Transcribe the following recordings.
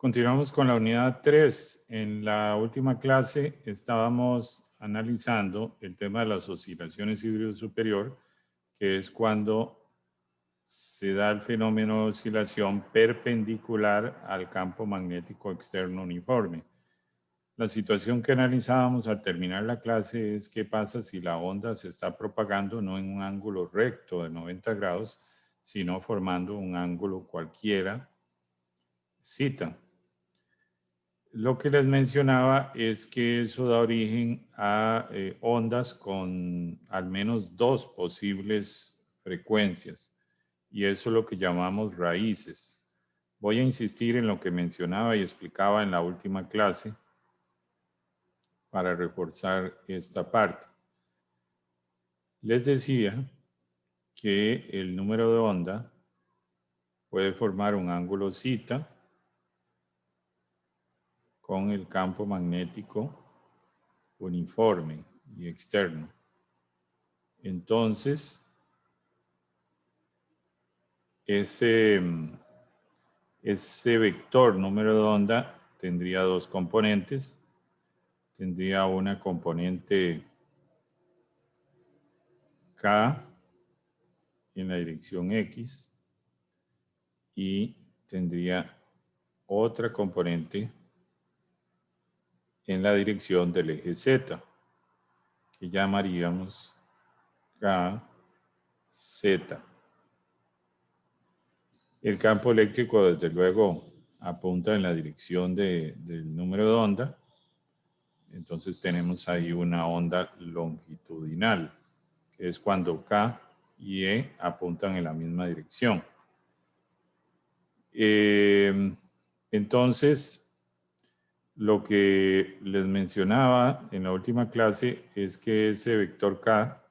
Continuamos con la unidad 3. En la última clase estábamos analizando el tema de las oscilaciones híbrido superior, que es cuando se da el fenómeno de oscilación perpendicular al campo magnético externo uniforme. La situación que analizábamos al terminar la clase es qué pasa si la onda se está propagando no en un ángulo recto de 90 grados, sino formando un ángulo cualquiera, θ. Lo que les mencionaba es que eso da origen a ondas con al menos dos posibles frecuencias, y eso es lo que llamamos raíces. Voy a insistir en lo que mencionaba y explicaba en la última clase para reforzar esta parte. Les decía que el número de onda puede formar un ángulo θ con el campo magnético uniforme y externo. Entonces, ese vector número de onda tendría dos componentes. Tendría una componente K en la dirección X y tendría otra componente en la dirección del eje Z, que llamaríamos KZ. El campo eléctrico, desde luego, apunta en la dirección del número de onda. Entonces tenemos ahí una onda longitudinal, que es cuando K y E apuntan en la misma dirección. Entonces, lo que les mencionaba en la última clase es que ese vector K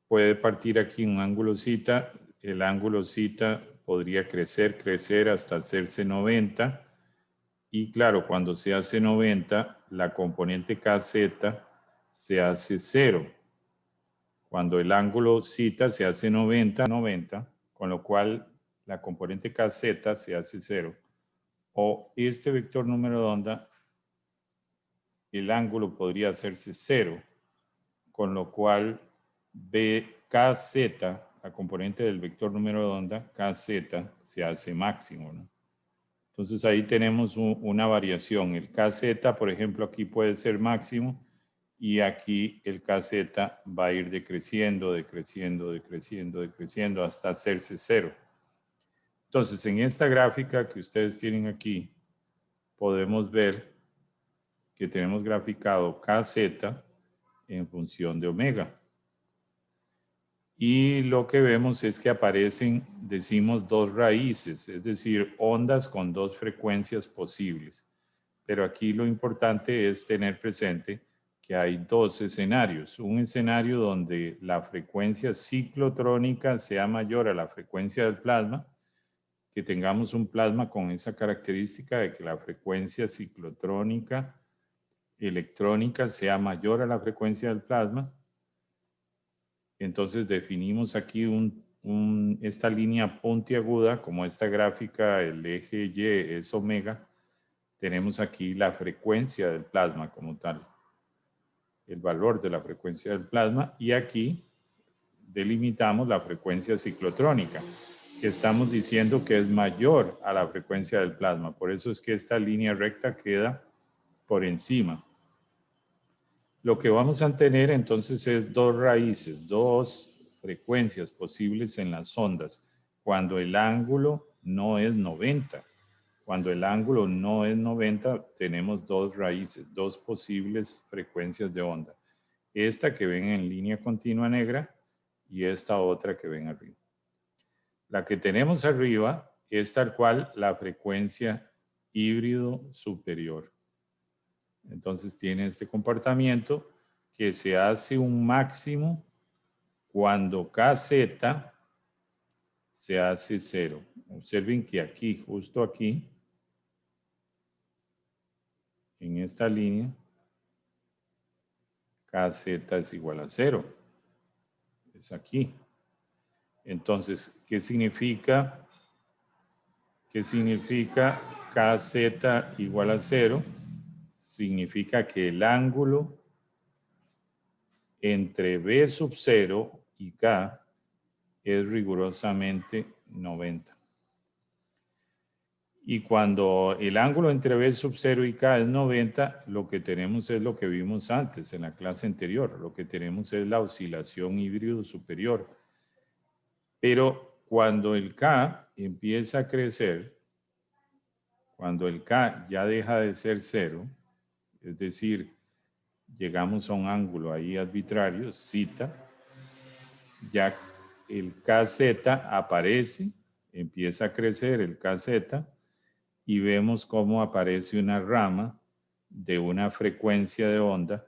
puede partir aquí en un ángulo θ. El ángulo θ podría crecer hasta hacerse 90. Y claro, cuando se hace 90, la componente KZ se hace 0. Cuando el ángulo θ se hace 90, con lo cual la componente KZ se hace 0. O este vector número de onda, el ángulo podría hacerse 0, con lo cual KZ, la componente del vector número de onda, KZ, se hace máximo, ¿no? Entonces ahí tenemos una variación. El KZ, por ejemplo, aquí puede ser máximo y aquí el KZ va a ir decreciendo hasta hacerse 0. Entonces, en esta gráfica que ustedes tienen aquí, podemos ver que tenemos graficado KZ en función de omega. Y lo que vemos es que aparecen, decimos, dos raíces, es decir, ondas con dos frecuencias posibles. Pero aquí lo importante es tener presente que hay dos escenarios. Un escenario donde la frecuencia ciclotrónica sea mayor a la frecuencia del plasma, que tengamos un plasma con esa característica de que la frecuencia ciclotrónica electrónica sea mayor a la frecuencia del plasma. Entonces definimos aquí esta línea puntiaguda, como esta gráfica, el eje Y es omega. Tenemos aquí la frecuencia del plasma como tal, el valor de la frecuencia del plasma, y aquí delimitamos la frecuencia ciclotrónica, que estamos diciendo que es mayor a la frecuencia del plasma. Por eso es que esta línea recta queda por encima. Lo que vamos a tener entonces es dos raíces, dos frecuencias posibles en las ondas, cuando el ángulo no es 90. Cuando el ángulo no es 90, tenemos dos raíces, dos posibles frecuencias de onda. Esta que ven en línea continua negra y esta otra que ven arriba. La que tenemos arriba es tal cual la frecuencia híbrido superior. Entonces tiene este comportamiento que se hace un máximo cuando KZ se hace 0. Observen que aquí, justo aquí, en esta línea, KZ es igual a 0. Es aquí. Entonces, ¿qué significa KZ igual a 0, significa que el ángulo entre B sub 0 y K es rigurosamente 90. Y cuando el ángulo entre B sub 0 y K es 90, lo que tenemos es lo que vimos antes en la clase anterior. Lo que tenemos es la oscilación híbrido superior. Pero cuando el K empieza a crecer, cuando el K ya deja de ser 0, es decir, llegamos a un ángulo ahí arbitrario, zeta, ya el KZ aparece, empieza a crecer el KZ, y vemos cómo aparece una rama de una frecuencia de onda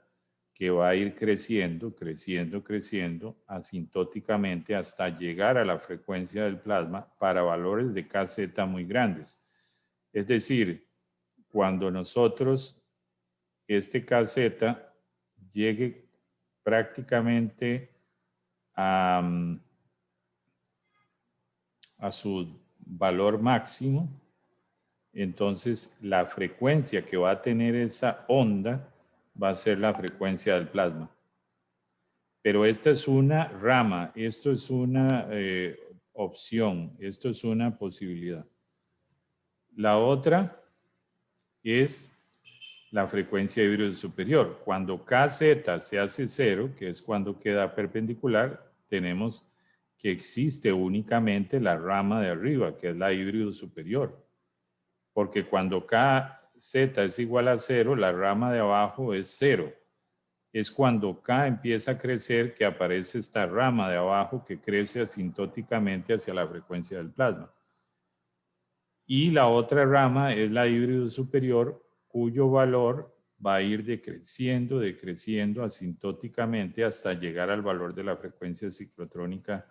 que va a ir creciendo, creciendo, creciendo asintóticamente hasta llegar a la frecuencia del plasma para valores de KZ muy grandes. Es decir, cuando nosotros este KZ llegue prácticamente a su valor máximo, entonces la frecuencia que va a tener esa onda va a ser la frecuencia del plasma. Pero esta es una rama, esto es una opción, esto es una posibilidad. La otra es la frecuencia híbrida superior. Cuando KZ se hace 0, que es cuando queda perpendicular, tenemos que existe únicamente la rama de arriba, que es la híbrido superior. Porque cuando KZ es igual a 0, la rama de abajo es 0. Es cuando K empieza a crecer que aparece esta rama de abajo que crece asintóticamente hacia la frecuencia del plasma. Y la otra rama es la híbrido superior, cuyo valor va a ir decreciendo, decreciendo asintóticamente hasta llegar al valor de la frecuencia ciclotrónica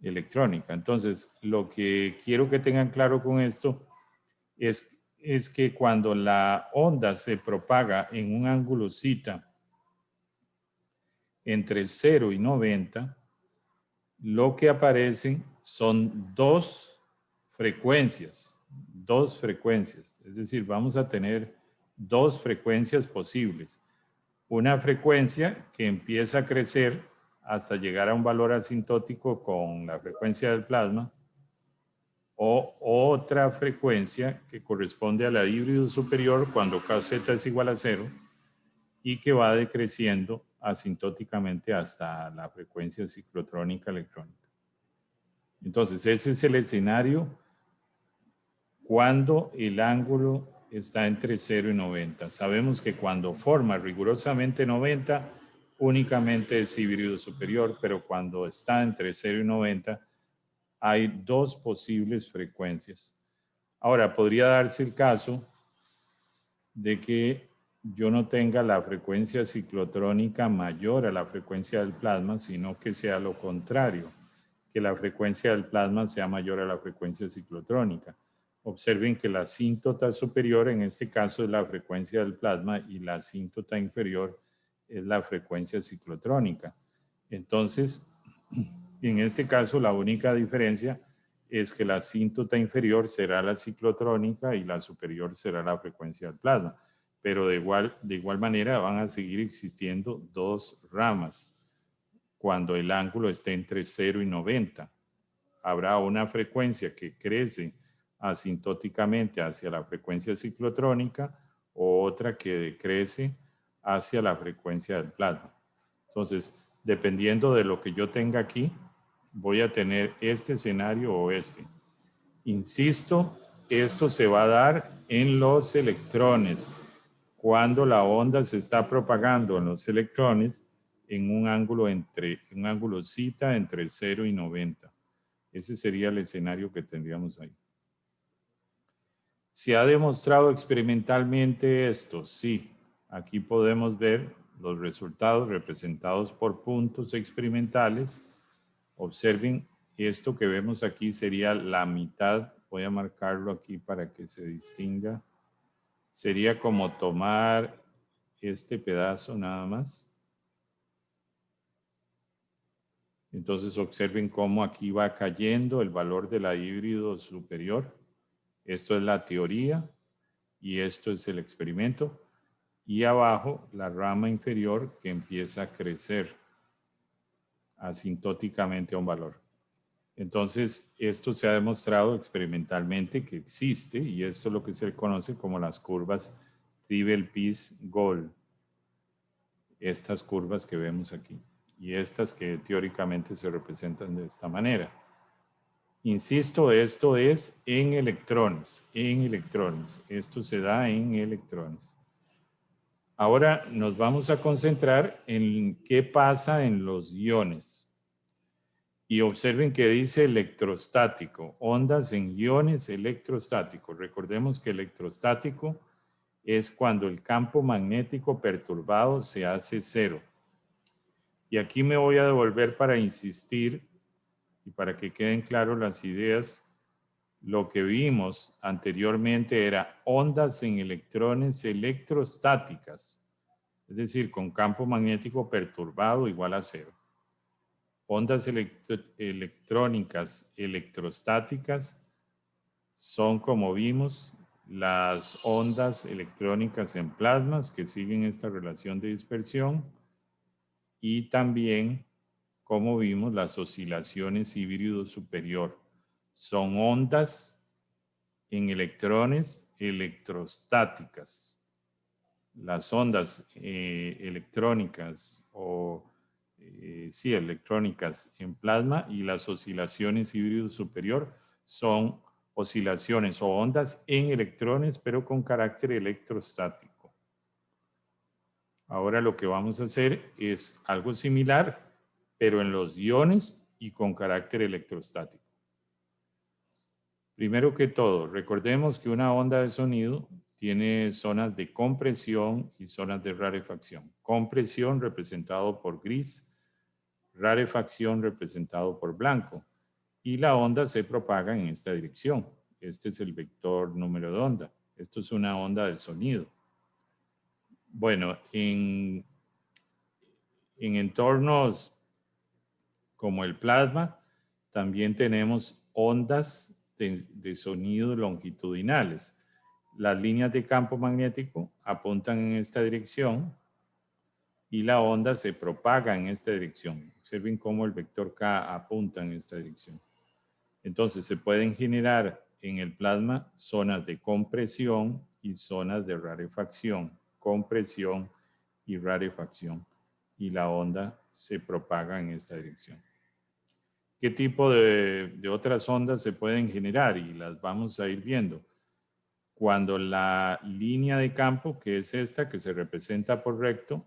electrónica. Entonces, lo que quiero que tengan claro con esto es que cuando la onda se propaga en un ángulo zeta entre 0 y 90, lo que aparecen son dos frecuencias. Es decir, vamos a tener dos frecuencias posibles. Una frecuencia que empieza a crecer hasta llegar a un valor asintótico con la frecuencia del plasma, o otra frecuencia que corresponde a la híbrido superior cuando KZ es igual a 0 y que va decreciendo asintóticamente hasta la frecuencia ciclotrónica electrónica. Entonces, ese es el escenario cuando el ángulo está entre 0 y 90. Sabemos que cuando forma rigurosamente 90, únicamente es híbrido superior, pero cuando está entre 0 y 90, hay dos posibles frecuencias. Ahora, podría darse el caso de que yo no tenga la frecuencia ciclotrónica mayor a la frecuencia del plasma, sino que sea lo contrario, que la frecuencia del plasma sea mayor a la frecuencia ciclotrónica. Observen que la asíntota superior en este caso es la frecuencia del plasma y la asíntota inferior es la frecuencia ciclotrónica. Entonces, en este caso la única diferencia es que la asíntota inferior será la ciclotrónica y la superior será la frecuencia del plasma. Pero de igual manera van a seguir existiendo dos ramas cuando el ángulo esté entre 0 y 90. Habrá una frecuencia que crece asintóticamente hacia la frecuencia ciclotrónica o otra que decrece hacia la frecuencia del plasma. Entonces, dependiendo de lo que yo tenga aquí, voy a tener este escenario o este. Insisto, esto se va a dar en los electrones, cuando la onda se está propagando en los electrones en un ángulo zeta entre 0 y 90. Ese sería el escenario que tendríamos ahí. ¿Se ha demostrado experimentalmente esto? Sí. Aquí podemos ver los resultados representados por puntos experimentales. Observen, esto que vemos aquí sería la mitad. Voy a marcarlo aquí para que se distinga. Sería como tomar este pedazo nada más. Entonces observen cómo aquí va cayendo el valor de la híbrido superior. Esto es la teoría y esto es el experimento. Y abajo la rama inferior que empieza a crecer asintóticamente a un valor. Entonces, esto se ha demostrado experimentalmente que existe y esto es lo que se conoce como las curvas Trivial-Peace-Gold. Estas curvas que vemos aquí y estas que teóricamente se representan de esta manera. Insisto, esto es en electrones, Esto se da en electrones. Ahora nos vamos a concentrar en qué pasa en los iones. Y observen que dice electrostático, ondas en iones electrostáticos. Recordemos que electrostático es cuando el campo magnético perturbado se hace cero. Y aquí me voy a devolver para insistir y para que queden claras las ideas. Lo que vimos anteriormente era ondas en electrones electrostáticas, es decir, con campo magnético perturbado igual a cero. Ondas electrónicas electrostáticas son, como vimos, las ondas electrónicas en plasmas que siguen esta relación de dispersión y también, como vimos, las oscilaciones híbrido superior. Son ondas en electrones electrostáticas. Las ondas electrónicas electrónicas en plasma y las oscilaciones híbrido superior son oscilaciones o ondas en electrones, pero con carácter electrostático. Ahora lo que vamos a hacer es algo similar, pero en los iones y con carácter electrostático. Primero que todo, recordemos que una onda de sonido tiene zonas de compresión y zonas de rarefacción. Compresión representado por gris, rarefacción representado por blanco. Y la onda se propaga en esta dirección. Este es el vector número de onda. Esto es una onda de sonido. Bueno, en entornos como el plasma, también tenemos ondas de sonido longitudinales. Las líneas de campo magnético apuntan en esta dirección y la onda se propaga en esta dirección. Observen cómo el vector K apunta en esta dirección. Entonces se pueden generar en el plasma zonas de compresión y zonas de rarefacción. Compresión y rarefacción. Y la onda se propaga en esta dirección. ¿Qué tipo de otras ondas se pueden generar? Y las vamos a ir viendo. Cuando la línea de campo, que es esta, que se representa por recto,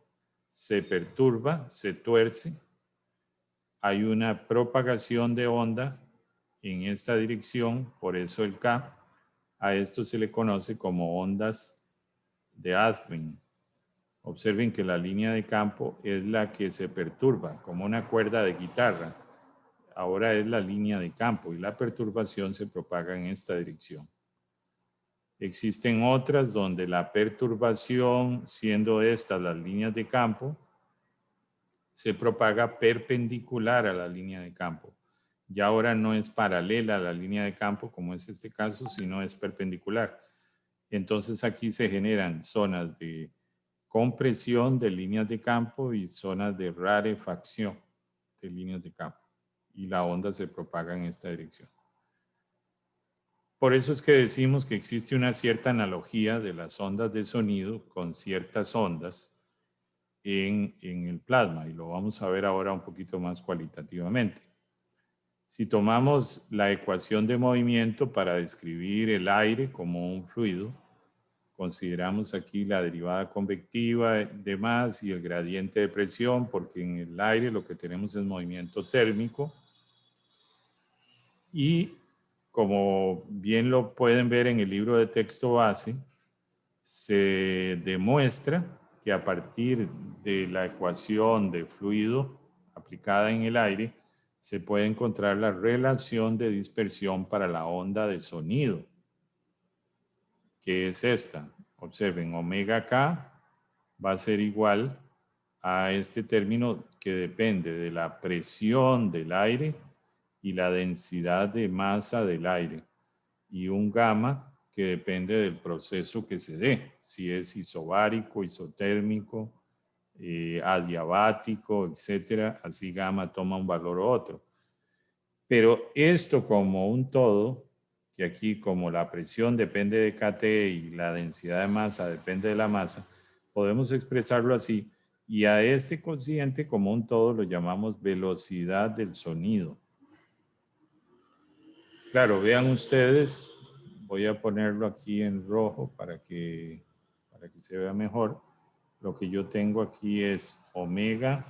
se perturba, se tuerce, hay una propagación de onda en esta dirección, por eso el K. A esto se le conoce como ondas de Advent. Observen que la línea de campo es la que se perturba, como una cuerda de guitarra. Ahora es la línea de campo y la perturbación se propaga en esta dirección. Existen otras donde la perturbación, siendo estas las líneas de campo, se propaga perpendicular a la línea de campo. Y ahora no es paralela a la línea de campo, como es este caso, sino es perpendicular. Entonces aquí se generan zonas de compresión de líneas de campo y zonas de rarefacción de líneas de campo. Y la onda se propaga en esta dirección. Por eso es que decimos que existe una cierta analogía de las ondas de sonido con ciertas ondas en el plasma, y lo vamos a ver ahora un poquito más cualitativamente. Si tomamos la ecuación de movimiento para describir el aire como un fluido, consideramos aquí la derivada convectiva de más y el gradiente de presión, porque en el aire lo que tenemos es movimiento térmico. Y como bien lo pueden ver en el libro de texto base, se demuestra que a partir de la ecuación de fluido aplicada en el aire, se puede encontrar la relación de dispersión para la onda de sonido, que es esta. Observen, omega K va a ser igual a este término que depende de la presión del aire y la densidad de masa del aire. y un gamma que depende del proceso que se dé, si es isobárico, isotérmico, adiabático, etcétera, así gamma toma un valor u otro. Pero esto como un todo, que aquí como la presión depende de kT y la densidad de masa depende de la masa, podemos expresarlo así, y a este cociente como un todo lo llamamos velocidad del sonido. Claro, vean ustedes, voy a ponerlo aquí en rojo para que se vea mejor. Lo que yo tengo aquí es omega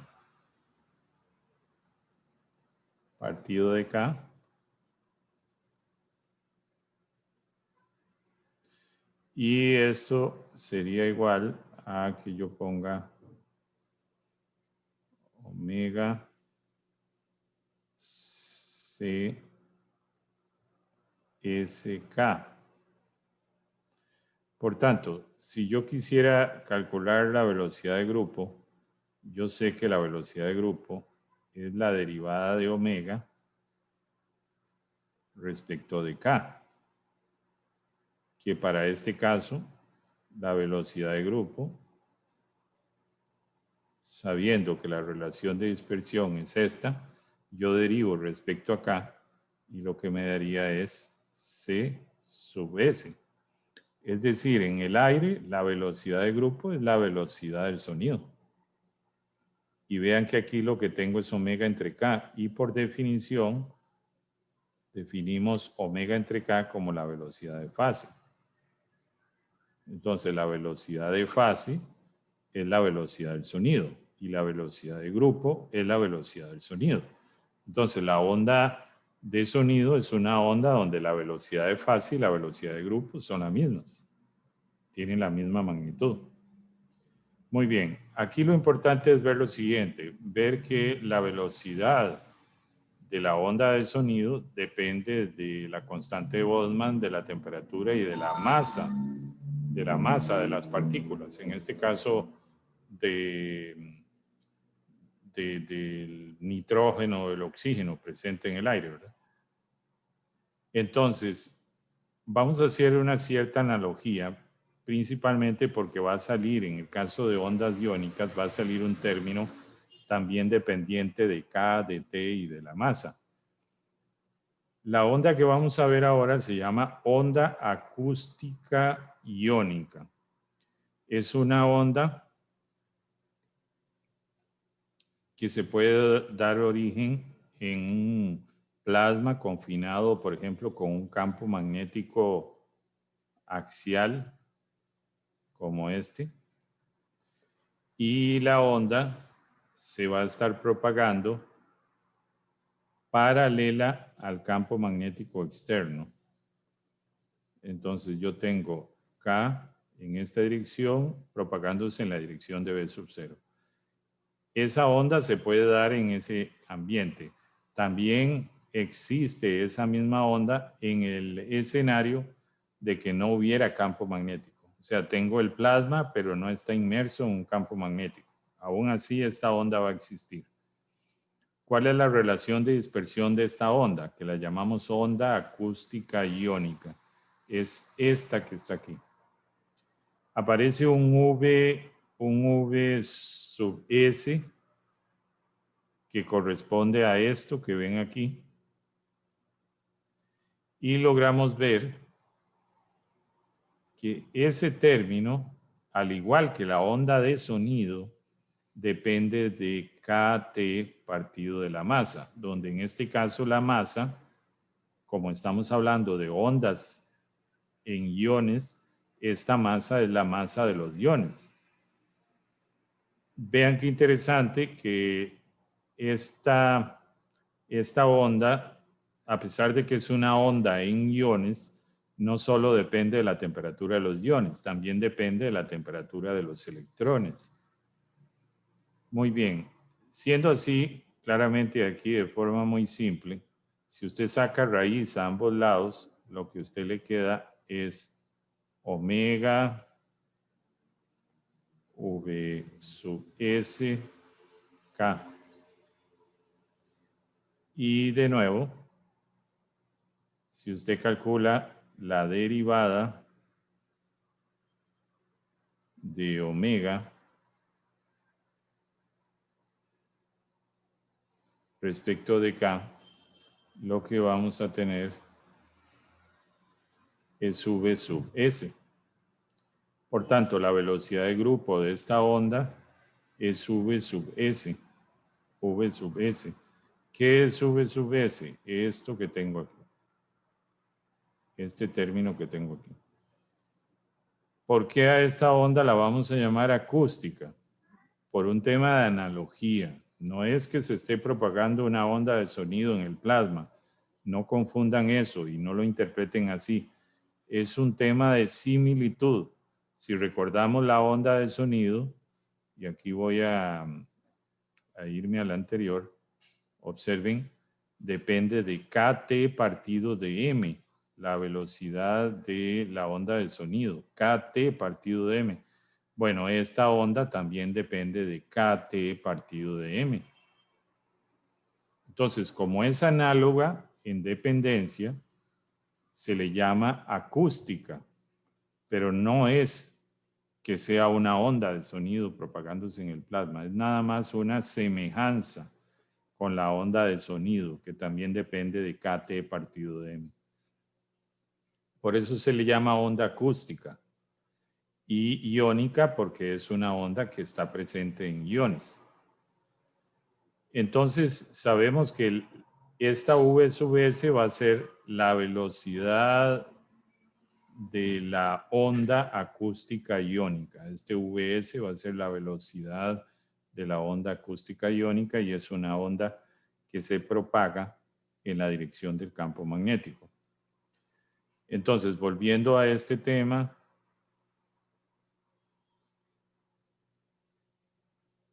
partido de K. Y esto sería igual a que yo ponga omega C SK. Por tanto, si yo quisiera calcular la velocidad de grupo, yo sé que la velocidad de grupo es la derivada de omega respecto de K, que para este caso, la velocidad de grupo, sabiendo que la relación de dispersión es esta, yo derivo respecto a K y lo que me daría es C sub S. Es decir, en el aire la velocidad de grupo es la velocidad del sonido. Y vean que aquí lo que tengo es omega entre K y por definición definimos omega entre K como la velocidad de fase. Entonces la velocidad de fase es la velocidad del sonido y la velocidad de grupo es la velocidad del sonido. Entonces la onda de sonido es una onda donde la velocidad de fase y la velocidad de grupo son las mismas. Tienen la misma magnitud. Muy bien, aquí lo importante es ver lo siguiente, ver que la velocidad de la onda de sonido depende de la constante de Boltzmann, de la temperatura y de la masa de las partículas. En este caso, del nitrógeno, del oxígeno presente en el aire, ¿verdad? Entonces, vamos a hacer una cierta analogía, principalmente porque va a salir, en el caso de ondas iónicas, va a salir un término también dependiente de K, de T y de la masa. La onda que vamos a ver ahora se llama onda acústica iónica. Es una onda que se puede dar origen en un plasma confinado, por ejemplo, con un campo magnético axial como este. Y la onda se va a estar propagando paralela al campo magnético externo. Entonces yo tengo K en esta dirección propagándose en la dirección de B sub 0. Esa onda se puede dar en ese ambiente. También existe esa misma onda en el escenario de que no hubiera campo magnético. O sea, tengo el plasma, pero no está inmerso en un campo magnético. Aún así, esta onda va a existir. ¿Cuál es la relación de dispersión de esta onda? Que la llamamos onda acústica iónica. Es esta que está aquí. Aparece un V sub S que corresponde a esto que ven aquí. Y logramos ver que ese término, al igual que la onda de sonido, depende de kT partido de la masa, donde en este caso la masa, como estamos hablando de ondas en iones, esta masa es la masa de los iones. Vean qué interesante que esta onda, a pesar de que es una onda en iones, no solo depende de la temperatura de los iones, también depende de la temperatura de los electrones. Muy bien, siendo así, claramente aquí de forma muy simple, si usted saca raíz a ambos lados, lo que a usted le queda es omega V sub S K. Y de nuevo, si usted calcula la derivada de omega respecto de K, lo que vamos a tener es V sub S. Por tanto, la velocidad de grupo de esta onda es V sub S. V sub S. ¿Qué es V sub S? Esto que tengo aquí. Este término que tengo aquí. ¿Por qué a esta onda la vamos a llamar acústica? Por un tema de analogía. No es que se esté propagando una onda de sonido en el plasma. No confundan eso y no lo interpreten así. Es un tema de similitud. Si recordamos la onda de sonido, y aquí voy a irme a la anterior, observen, depende de KT partido de M, la velocidad de la onda de sonido, KT partido de M. Bueno, esta onda también depende de KT partido de M. Entonces, como es análoga en dependencia, se le llama acústica, pero no es que sea una onda de sonido propagándose en el plasma, es nada más una semejanza con la onda de sonido, que también depende de KT partido de M. Por eso se le llama onda acústica. Y iónica porque es una onda que está presente en iones. Entonces sabemos que esta V sub S va a ser la velocidad de la onda acústica iónica. Este Vs va a ser la velocidad de la onda acústica iónica y es una onda que se propaga en la dirección del campo magnético. Entonces, volviendo a este tema,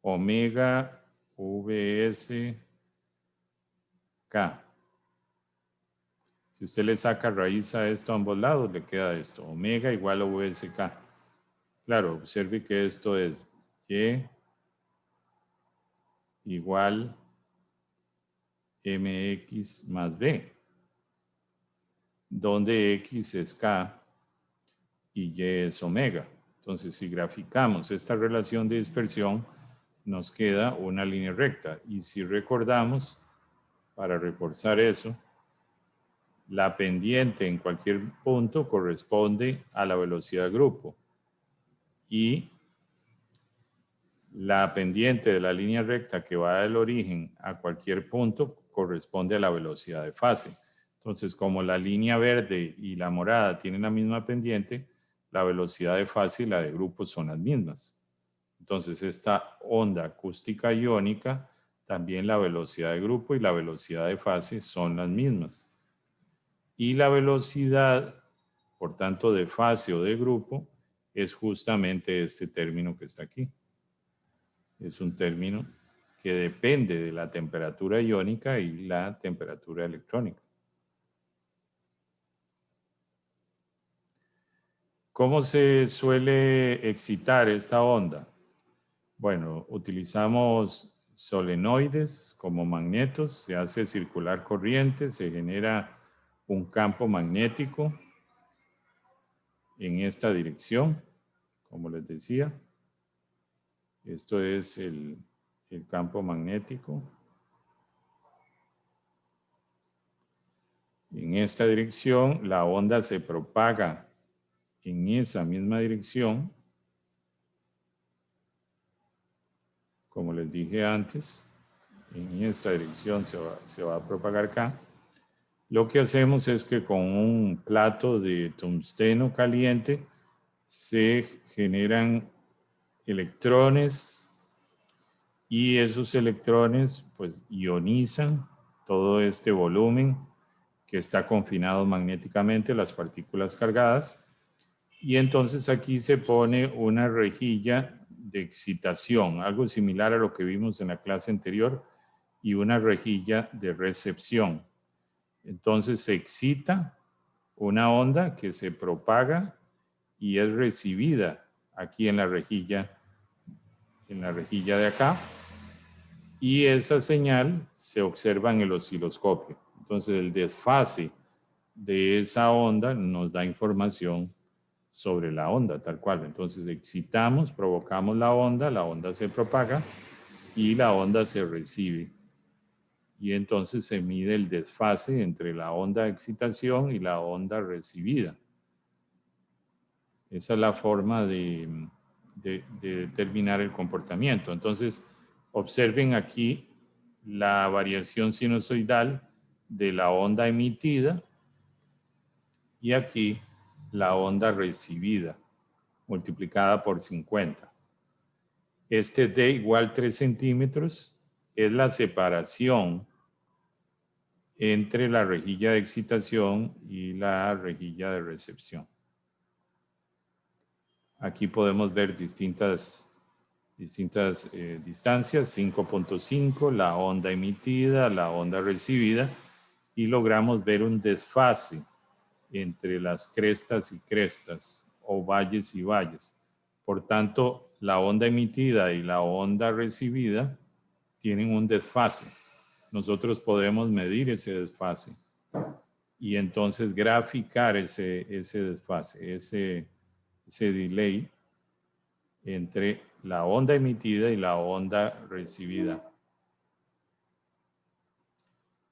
omega Vs K. Si usted le saca raíz a esto a ambos lados, le queda esto. Omega igual a VSK. Claro, observe que esto es Y igual MX más B, donde X es K y Y es omega. Entonces, si graficamos esta relación de dispersión, nos queda una línea recta. Y si recordamos, para reforzar eso, la pendiente en cualquier punto corresponde a la velocidad de grupo. Y la pendiente de la línea recta que va del origen a cualquier punto corresponde a la velocidad de fase. Entonces, como la línea verde y la morada tienen la misma pendiente, la velocidad de fase y la de grupo son las mismas. Entonces, esta onda acústica iónica, también la velocidad de grupo y la velocidad de fase son las mismas. Y la velocidad, por tanto, de fase o de grupo, es justamente este término que está aquí. Es un término que depende de la temperatura iónica y la temperatura electrónica. ¿Cómo se suele excitar esta onda? Bueno, utilizamos solenoides como magnetos, se hace circular corriente, se genera un campo magnético en esta dirección, como les decía. Esto es el campo magnético. En esta dirección, la onda se propaga en esa misma dirección, como les dije antes, en esta dirección se va a propagar acá. Lo que hacemos es que con un plato de tungsteno caliente se generan electrones y esos electrones pues ionizan todo este volumen que está confinado magnéticamente, las partículas cargadas. Y entonces aquí se pone una rejilla de excitación, algo similar a lo que vimos en la clase anterior, y una rejilla de recepción. Entonces se excita una onda que se propaga y es recibida aquí en la rejilla de acá. Y esa señal se observa en el osciloscopio. Entonces el desfase de esa onda nos da información sobre la onda, tal cual. Entonces excitamos, provocamos la onda se propaga y la onda se recibe. Y entonces se mide el desfase entre la onda de excitación y la onda recibida. Esa es la forma de determinar el comportamiento. Entonces, observen aquí la variación sinusoidal de la onda emitida y aquí la onda recibida multiplicada por 50. Este D igual 3 centímetros es la separación entre la rejilla de excitación y la rejilla de recepción. Aquí podemos ver distintas distancias, 5.5, la onda emitida, la onda recibida, y logramos ver un desfase entre las crestas y crestas, o valles y valles. Por tanto, la onda emitida y la onda recibida tienen un desfase. Nosotros podemos medir ese desfase y entonces graficar ese desfase, ese delay entre la onda emitida y la onda recibida.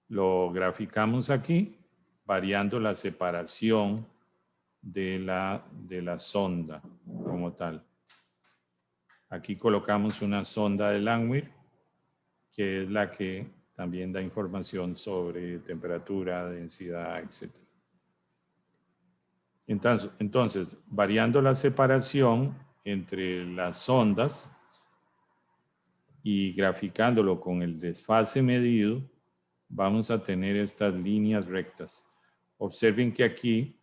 Lo graficamos aquí, variando la separación de la sonda como tal. Aquí colocamos una sonda de Langmuir, que es la que también da información sobre temperatura, densidad, etc. Entonces, variando la separación entre las ondas y graficándolo con el desfase medido, vamos a tener estas líneas rectas. Observen que aquí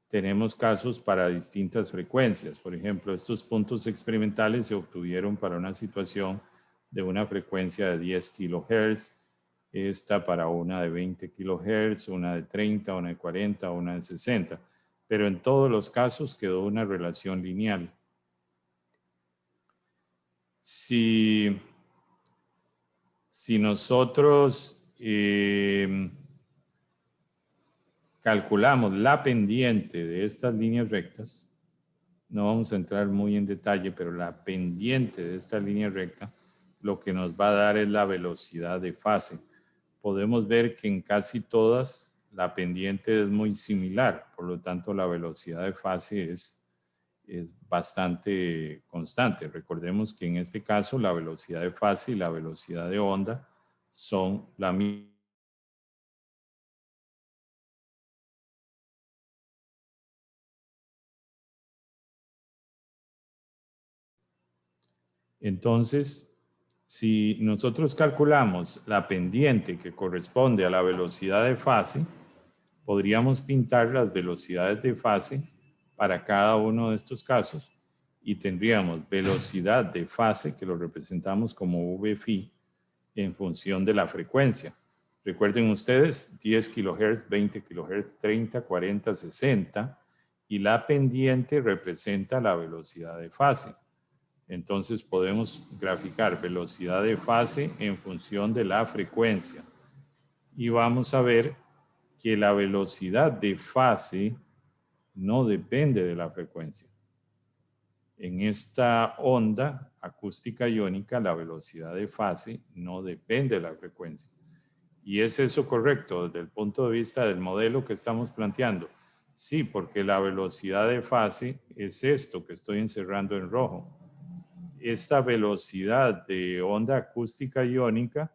tenemos casos para distintas frecuencias. Por ejemplo, estos puntos experimentales se obtuvieron para una situación de una frecuencia de 10 kHz, esta para una de 20 kHz, una de 30, una de 40, una de 60. Pero en todos los casos quedó una relación lineal. Si nosotros calculamos la pendiente de estas líneas rectas, no vamos a entrar muy en detalle, pero la pendiente de esta línea recta lo que nos va a dar es la velocidad de fase. Podemos ver que en casi todas la pendiente es muy similar, por lo tanto la velocidad de fase es bastante constante. Recordemos que en este caso la velocidad de fase y la velocidad de onda son la misma. Entonces, si nosotros calculamos la pendiente que corresponde a la velocidad de fase, podríamos pintar las velocidades de fase para cada uno de estos casos y tendríamos velocidad de fase, que lo representamos como v-phi, en función de la frecuencia. Recuerden ustedes, 10 kHz, 20 kHz, 30, 40, 60, y la pendiente representa la velocidad de fase. Entonces podemos graficar velocidad de fase en función de la frecuencia. Y vamos a ver que la velocidad de fase no depende de la frecuencia. En esta onda acústica iónica, la velocidad de fase no depende de la frecuencia. ¿Y es eso correcto desde el punto de vista del modelo que estamos planteando? Sí, porque la velocidad de fase es esto que estoy encerrando en rojo. Esta velocidad de onda acústica iónica,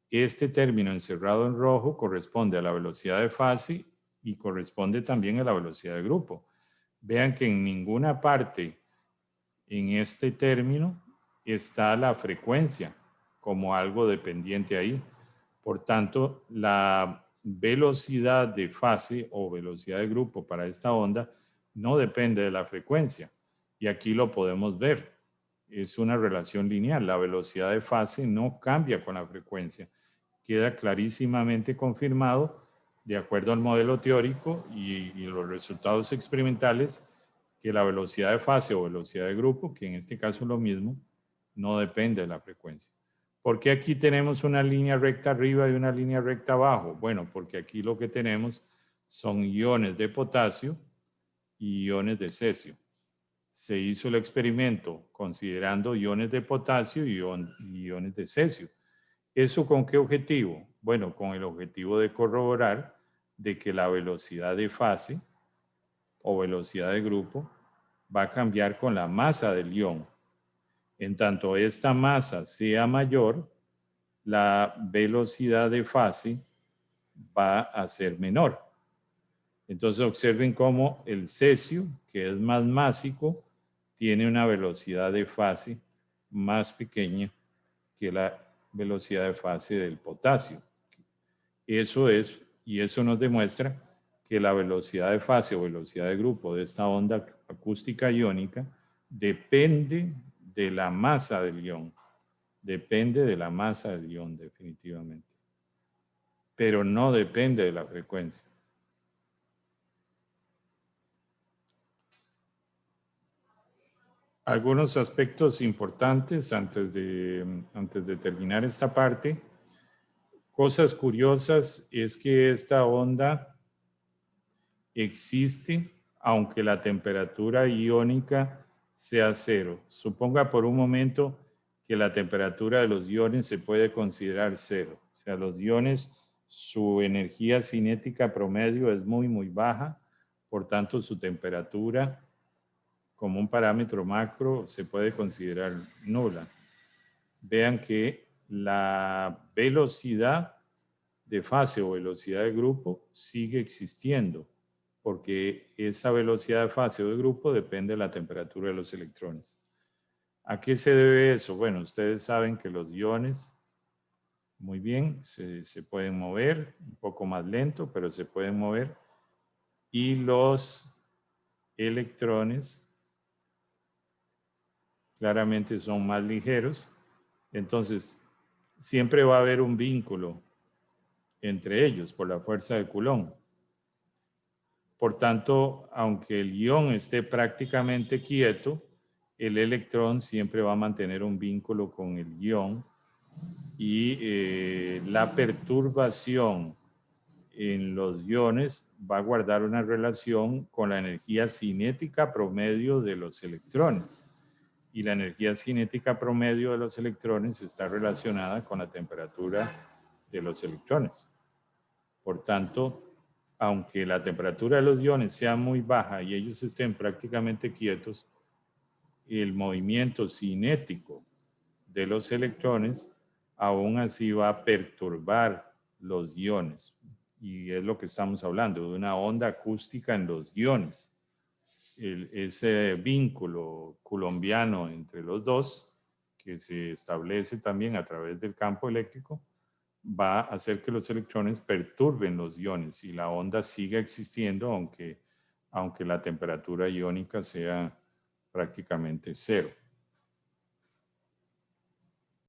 este término encerrado en rojo corresponde a la velocidad de fase y corresponde también a la velocidad de grupo. Vean que en ninguna parte en este término está la frecuencia como algo dependiente ahí. Por tanto, la velocidad de fase o velocidad de grupo para esta onda no depende de la frecuencia. Y aquí lo podemos ver. Es una relación lineal. La velocidad de fase no cambia con la frecuencia. Queda clarísimamente confirmado de acuerdo al modelo teórico y los resultados experimentales que la velocidad de fase o velocidad de grupo, que en este caso es lo mismo, no depende de la frecuencia. ¿Por qué aquí tenemos una línea recta arriba y una línea recta abajo? Bueno, porque aquí lo que tenemos son iones de potasio y iones de cesio. Se hizo el experimento considerando iones de potasio y iones de cesio. ¿Eso con qué objetivo? Bueno, con el objetivo de corroborar de que la velocidad de fase o velocidad de grupo va a cambiar con la masa del ion. En tanto esta masa sea mayor, la velocidad de fase va a ser menor. Entonces observen cómo el cesio, que es más másico, tiene una velocidad de fase más pequeña que la velocidad de fase del potasio. Eso es, y eso nos demuestra que la velocidad de fase o velocidad de grupo de esta onda acústica iónica depende de la masa del ion. Depende de la masa del ion, definitivamente. Pero no depende de la frecuencia. Algunos aspectos importantes antes de terminar esta parte. Cosas curiosas es que esta onda existe aunque la temperatura iónica sea cero. Suponga por un momento que la temperatura de los iones se puede considerar cero. O sea, los iones, su energía cinética promedio es muy, muy baja. Por tanto, su temperatura como un parámetro macro se puede considerar nula. Vean que la velocidad de fase o velocidad de grupo sigue existiendo, porque esa velocidad de fase o de grupo depende de la temperatura de los electrones. ¿A qué se debe eso? Bueno, ustedes saben que los iones, muy bien, se pueden mover, un poco más lento, pero se pueden mover, y los electrones claramente son más ligeros. Entonces, siempre va a haber un vínculo entre ellos por la fuerza de Coulomb. Por tanto, aunque el ion esté prácticamente quieto, el electrón siempre va a mantener un vínculo con el ion y la perturbación en los iones va a guardar una relación con la energía cinética promedio de los electrones. Y la energía cinética promedio de los electrones está relacionada con la temperatura de los electrones. Por tanto, aunque la temperatura de los iones sea muy baja y ellos estén prácticamente quietos, el movimiento cinético de los electrones aún así va a perturbar los iones. Y es lo que estamos hablando, de una onda acústica en los iones. Ese vínculo coulombiano entre los dos, que se establece también a través del campo eléctrico, va a hacer que los electrones perturben los iones y la onda siga existiendo aunque la temperatura iónica sea prácticamente cero.